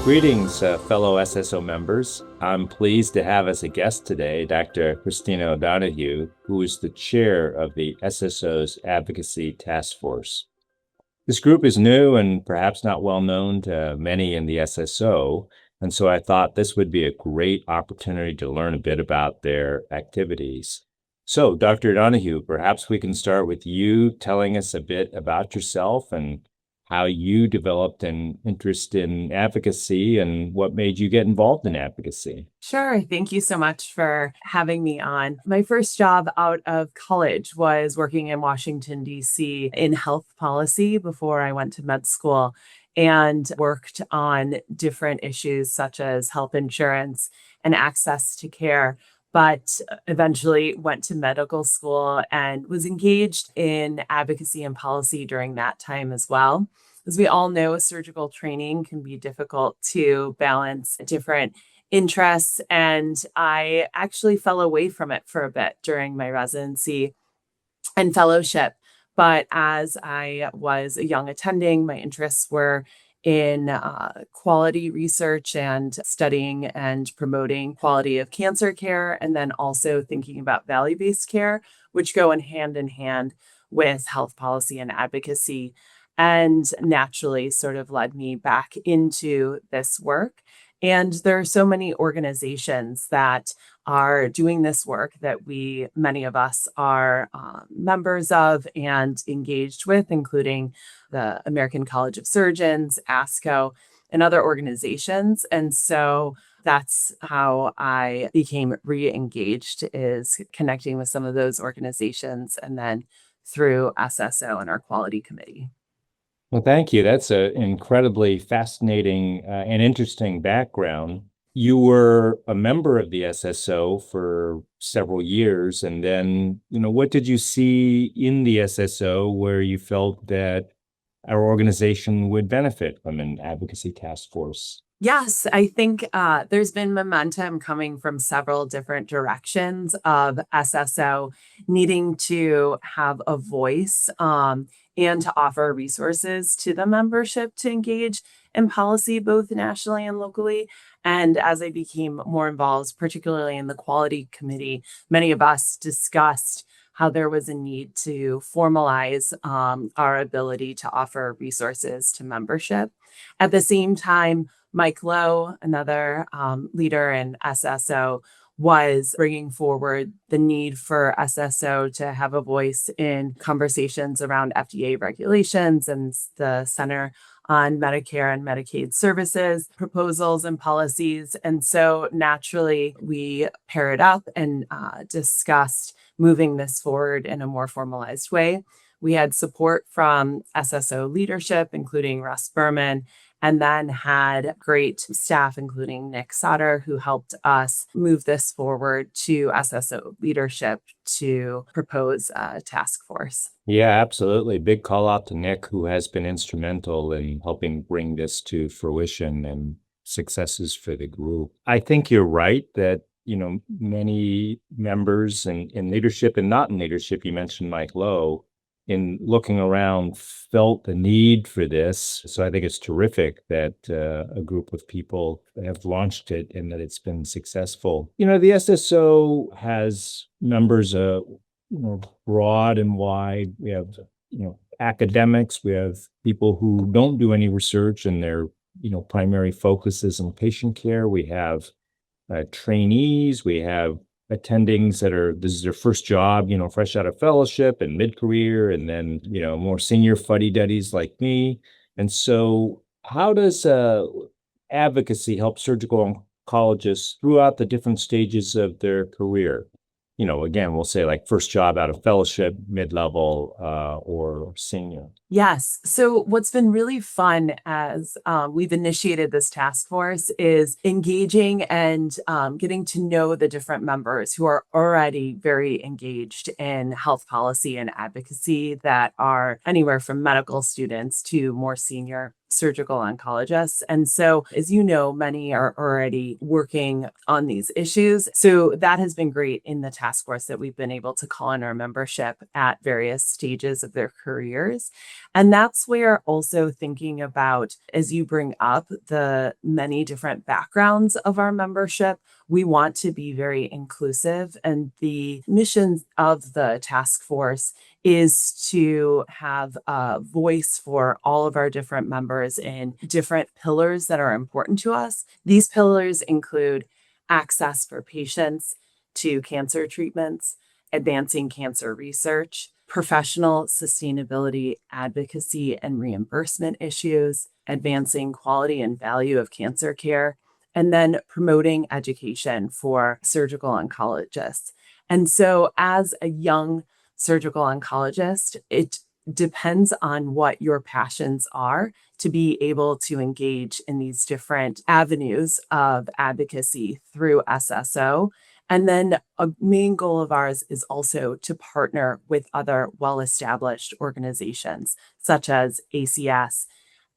Greetings, fellow SSO members. I'm pleased to have as a guest today Dr. Cristina O'Donoghue, who is the chair of the SSO's Advocacy Task Force. This group is new and perhaps not well known to many in the SSO, and so I thought this would be a great opportunity to learn a bit about their activities. So, Dr. O'Donoghue, perhaps we can start with you telling us a bit about yourself and how you developed an interest in advocacy and what made you get involved in advocacy. Sure. Thank you so much for having me on. My first job out of college was working in Washington, D.C. in health policy before I went to med school and worked on different issues such as health insurance and access to care. But eventually went to medical school and was engaged in advocacy and policy during that time as well. As we all know, surgical training can be difficult to balance different interests, and I actually fell away from it for a bit during my residency and fellowship. But as I was a young attending, my interests were in quality research and studying and promoting quality of cancer care, and then also thinking about value-based care, which go in hand with health policy and advocacy, and naturally sort of led me back into this work. And there are so many organizations that are doing this work that many of us are members of and engaged with, including the American College of Surgeons, ASCO, and other organizations. And so that's how I became re-engaged, is connecting with some of those organizations and then through SSO and our quality committee. Well, thank you. That's an incredibly fascinating and interesting background. You were a member of the SSO for several years, and then, what did you see in the SSO where you felt that our organization would benefit from an advocacy task force? Yes, I think there's been momentum coming from several different directions of SSO needing to have a voice and to offer resources to the membership to engage in policy, both nationally and locally. And as I became more involved, particularly in the quality committee, many of us discussed how there was a need to formalize our ability to offer resources to membership. At the same time, Mike Lowe, another leader in SSO, was bringing forward the need for SSO to have a voice in conversations around FDA regulations and the Center on Medicare and Medicaid Services proposals and policies. And so naturally, we paired up and discussed moving this forward in a more formalized way. We had support from SSO leadership, including Russ Berman, and then had great staff, including Nick Sauter, who helped us move this forward to SSO leadership to propose a task force. Yeah, absolutely. Big call out to Nick, who has been instrumental in helping bring this to fruition and successes for the group. I think you're right that, many members in leadership and not in leadership, you mentioned Mike Lowe, in looking around, felt the need for this. So I think it's terrific that a group of people have launched it and that it's been successful. The SSO has members broad and wide. We have, academics. We have people who don't do any research and their, primary focus is on patient care. We have trainees. We have attendings this is their first job, fresh out of fellowship and mid-career, and then, more senior fuddy-duddies like me. And so how does advocacy help surgical oncologists throughout the different stages of their career? Again, we'll say like first job out of fellowship, mid-level, or senior. Yes. So what's been really fun as we've initiated this task force is engaging and getting to know the different members who are already very engaged in health policy and advocacy, that are anywhere from medical students to more senior surgical oncologists. And so, as you know, many are already working on these issues. So that has been great in the task force that we've been able to call on our membership at various stages of their careers. And that's where also thinking about, as you bring up the many different backgrounds of our membership, we want to be very inclusive. And the mission of the task force is to have a voice for all of our different members in different pillars that are important to us. These pillars include access for patients to cancer treatments, advancing cancer research, professional sustainability, advocacy, and reimbursement issues, advancing quality and value of cancer care, and then promoting education for surgical oncologists. And so, as a young surgical oncologist, it depends on what your passions are to be able to engage in these different avenues of advocacy through SSO. And then a main goal of ours is also to partner with other well-established organizations such as ACS,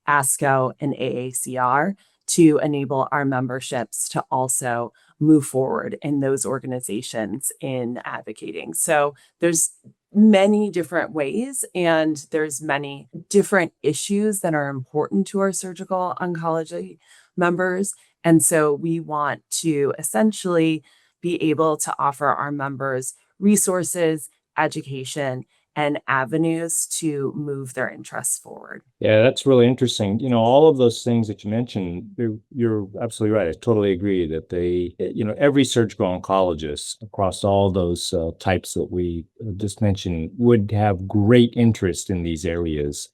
ASCO, and AACR to enable our memberships to also move forward in those organizations in advocating. So there's many different ways and there's many different issues that are important to our surgical oncology members. And so we want to essentially be able to offer our members resources, education, and avenues to move their interests forward. Yeah, that's really interesting. All of those things that you mentioned, you're absolutely right. I totally agree that every surgical oncologist across all those types that we just mentioned would have great interest in these areas.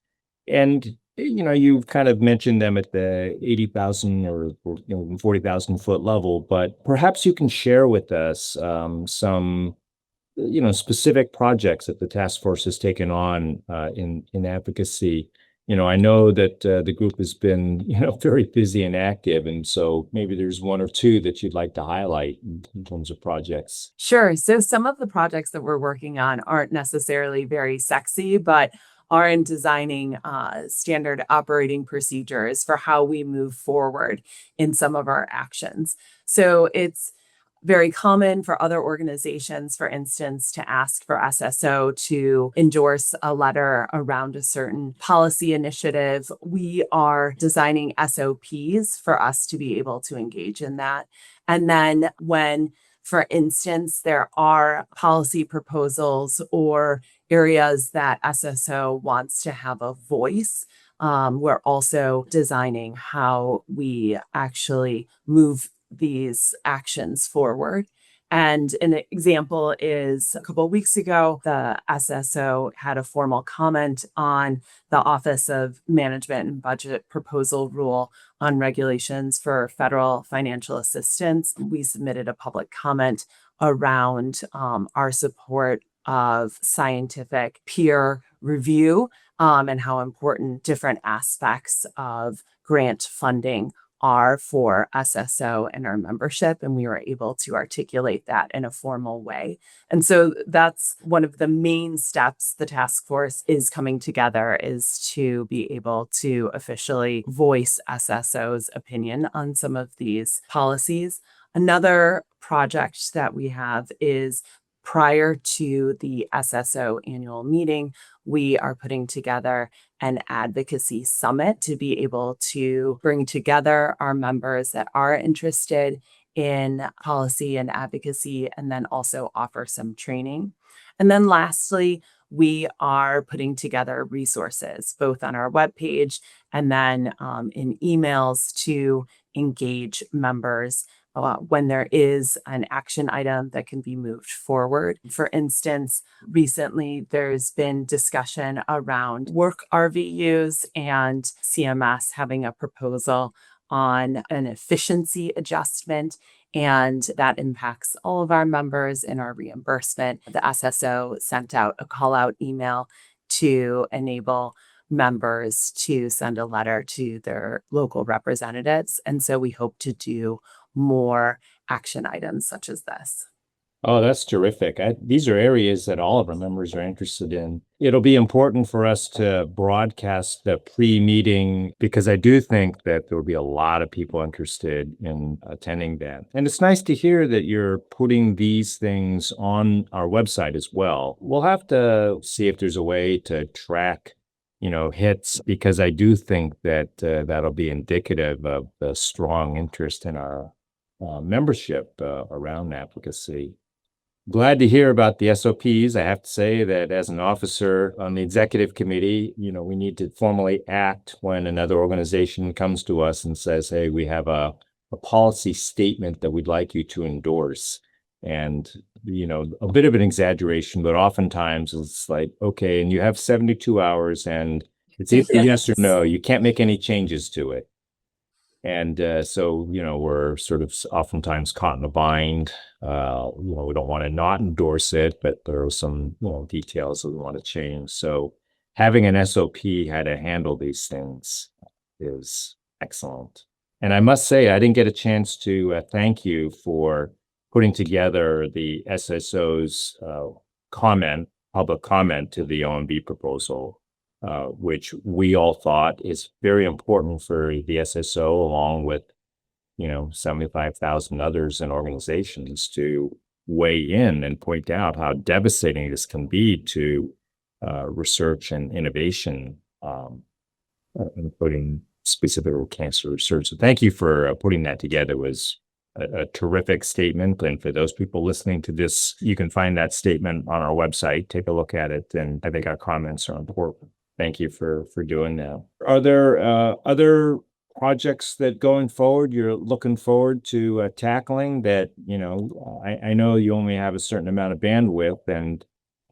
And, you've kind of mentioned them at the 80,000 or 40,000 foot level, but perhaps you can share with us some specific projects that the task force has taken on in advocacy. I know that the group has been very busy and active, and so maybe there's one or two that you'd like to highlight in terms of projects. Sure. So some of the projects that we're working on aren't necessarily very sexy, but are in designing standard operating procedures for how we move forward in some of our actions. So it's very common for other organizations, for instance, to ask for SSO to endorse a letter around a certain policy initiative. We are designing SOPs for us to be able to engage in that. And then when, for instance, there are policy proposals or areas that SSO wants to have a voice, we're also designing how we actually move these actions forward. And an example is a couple of weeks ago, the SSO had a formal comment on the Office of Management and Budget Proposal Rule on regulations for federal financial assistance. We submitted a public comment around our support of scientific peer review and how important different aspects of grant funding are for SSO and our membership. And we were able to articulate that in a formal way. And so that's one of the main steps the task force is coming together, is to be able to officially voice SSO's opinion on some of these policies. Another project that we have is prior to the SSO annual meeting, we are putting together an advocacy summit to be able to bring together our members that are interested in policy and advocacy, and then also offer some training. And then lastly, we are putting together resources, both on our webpage and then in emails to engage members when there is an action item that can be moved forward. For instance, recently there's been discussion around work RVUs and CMS having a proposal on an efficiency adjustment, and that impacts all of our members in our reimbursement. The SSO sent out a call out email to enable members to send a letter to their local representatives. And so we hope to do more action items such as this. Oh, that's terrific. These are areas that all of our members are interested in. It'll be important for us to broadcast the pre-meeting because I do think that there will be a lot of people interested in attending that. And it's nice to hear that you're putting these things on our website as well. We'll have to see if there's a way to track, hits, because I do think that that'll be indicative of the strong interest in our membership around advocacy. Glad to hear about the SOPs. I have to say that as an officer on the executive committee, we need to formally act when another organization comes to us and says, hey, we have a policy statement that we'd like you to endorse. And, a bit of an exaggeration, but oftentimes it's like, okay, and you have 72 hours and it's either yes or no. You can't make any changes to it. And so, we're sort of oftentimes caught in a bind. We don't want to not endorse it, but there are some, details that we want to change. So having an SOP how to handle these things is excellent. And I must say, I didn't get a chance to thank you for putting together the SSO's public comment to the OMB proposal. Which we all thought is very important for the SSO, along with, 75,000 others and organizations to weigh in and point out how devastating this can be to research and innovation, including specific cancer research. So thank you for putting that together. It was a terrific statement. And for those people listening to this, you can find that statement on our website. Take a look at it. And I think our comments are important. Thank you for doing that. Are there other projects that going forward you're looking forward to tackling that, I know you only have a certain amount of bandwidth and,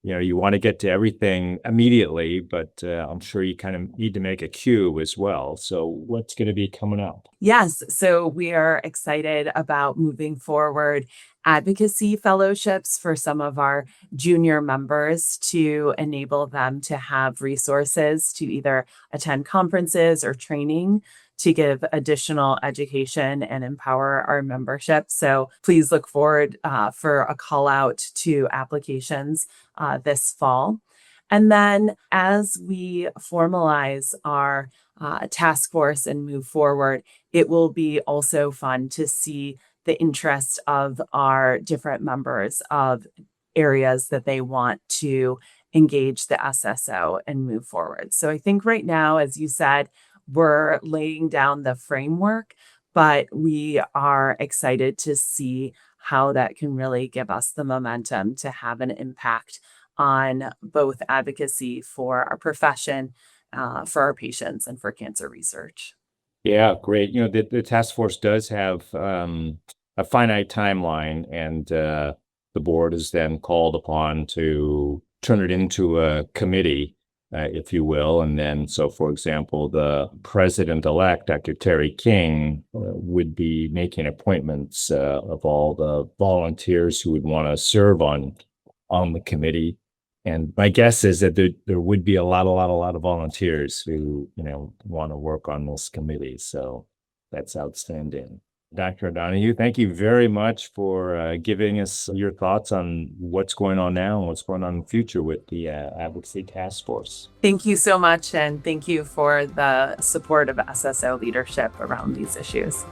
you want to get to everything immediately, but I'm sure you kind of need to make a queue as well. So what's going to be coming up? Yes. So we are excited about moving forward advocacy fellowships for some of our junior members to enable them to have resources to either attend conferences or training to give additional education and empower our membership. So please look forward for a call out to applications this fall. And then as we formalize our task force and move forward, it will be also fun to see the interest of our different members of areas that they want to engage the SSO and move forward. So I think right now, as you said, we're laying down the framework, but we are excited to see how that can really give us the momentum to have an impact on both advocacy for our profession, for our patients, and for cancer research. Yeah, great. The task force does have a finite timeline, and the board is then called upon to turn it into a committee, if you will. And then, so for example, the president-elect, Dr. Terry King, would be making appointments of all the volunteers who would want to serve on the committee. And my guess is that there would be a lot of volunteers who, want to work on this committee. So that's outstanding. Dr. O'Donoghue, thank you very much for giving us your thoughts on what's going on now and what's going on in the future with the Advocacy Task Force. Thank you so much. And thank you for the support of SSO leadership around these issues.